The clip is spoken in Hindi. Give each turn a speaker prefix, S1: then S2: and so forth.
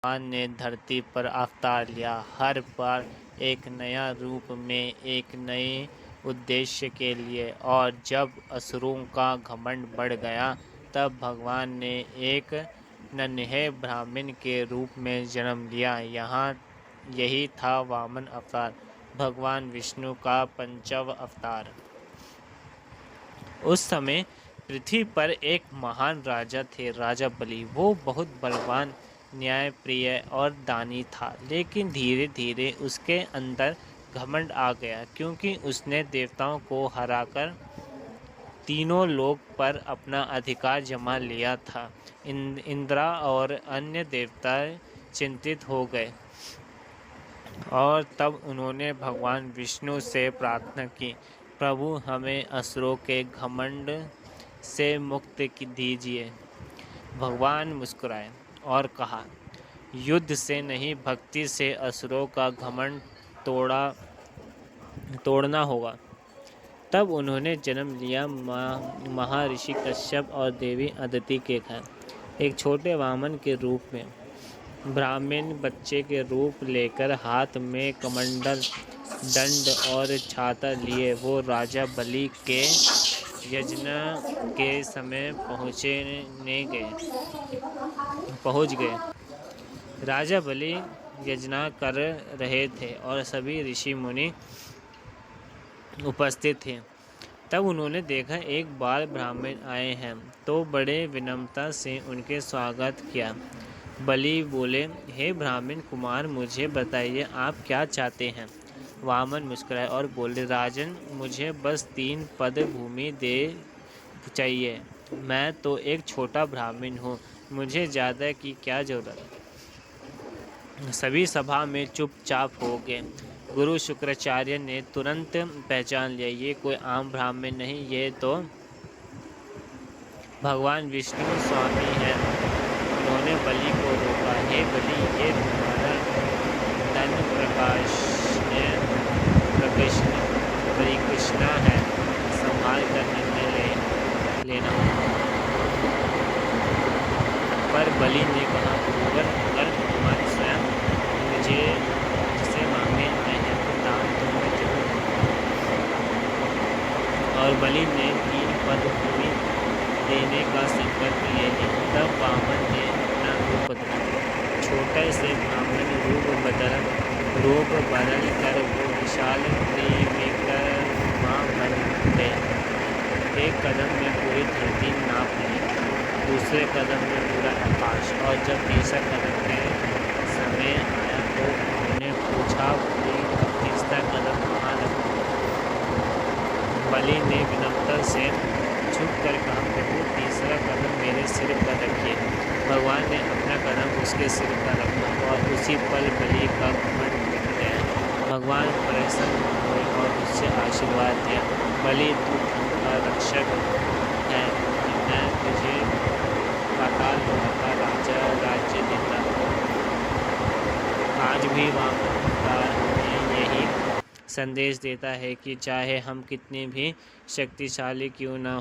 S1: भगवान ने धरती पर अवतार लिया, हर बार एक नया रूप में, एक नए उद्देश्य के लिए। और जब असुरों का घमंड बढ़ गया, तब भगवान ने एक नन्हे ब्राह्मण के रूप में जन्म लिया। यही था वामन अवतार, भगवान विष्णु का पंचम अवतार। उस समय पृथ्वी पर एक महान राजा थे, राजा बलि। वो बहुत बलवान, न्यायप्रिय और दानी था, लेकिन धीरे धीरे उसके अंदर घमंड आ गया, क्योंकि उसने देवताओं को हराकर तीनों लोक पर अपना अधिकार जमा लिया था। इंद्र और अन्य देवता चिंतित हो गए और तब उन्होंने भगवान विष्णु से प्रार्थना की, प्रभु, हमें असुरों के घमंड से मुक्त दीजिए। भगवान मुस्कुराए और कहा, युद्ध से नहीं, भक्ति से असुरों का घमंड तोड़ना होगा। तब उन्होंने जन्म लिया महर्षि कश्यप और देवी अदिति के घर, एक छोटे वामन के रूप में। ब्राह्मण बच्चे के रूप लेकर हाथ में कमंडल, दंड और छाता लिए वो राजा बलि के यज्ञ के समय पहुंच गए। राजा बलि यज्ञ कर रहे थे और सभी ऋषि मुनि उपस्थित थे। तब उन्होंने देखा एक बाल ब्राह्मण आए हैं, तो बड़े विनम्रता से उनके स्वागत किया। बलि बोले, हे ब्राह्मण कुमार, मुझे बताइए आप क्या चाहते हैं। वामन मुस्कुराए और बोले, राजन, मुझे बस 3 पद भूमि दे चाहिए। मैं तो एक छोटा ब्राह्मण हूँ, मुझे ज़्यादा की क्या जरूरत। सभी सभा में चुपचाप हो गए। गुरु शुक्राचार्य ने तुरंत पहचान लिया, ये कोई आम ब्राह्मण नहीं, ये तो भगवान विष्णु स्वामी हैं। उन्होंने बलि को रोका, हे बलि, ये तुम्हारा धन परिकृष्णा है, संभाल कर निर्णय लेना। पर बलि ने कहा, गुरुवर, अगर तुम्हारे स्वयं मुझे जिसे मांगने आए हैं तो दान तो मैं जरूर दूंगा। और बलि ने 3 पद भूमि देने का संकल्प ले लिया। तब वामन ने अपना रूप बदला, छोटे से ब्राह्मण रूप बदल कर वो विशाल त्रिविक्रमा बन गए। एक कदम में पूरी धरती नाप ली, दूसरे कदम में पूरा आकाश, और जब तीसरा कदम के समय आया तो उन्होंने पूछा कि तीसरा कदम कहाँ रखूं। बलि ने विनम्रता से झुक कर कहा, प्रभु, तीसरा कदम मेरे सिर पर रखिए। भगवान ने अपना कदम उसके सिर पर रखा और उसी पल बलि का घमंड मिट गया। भगवान प्रसन्न हुए और उससे आशीर्वाद दिया, बलि, तू धन का रक्षक है, मैं तुझे पाताल लोक का राज्य देता हूँ। आज भी वामन अवतार हमें यही संदेश देता है कि चाहे हम कितने भी शक्तिशाली क्यों न हो,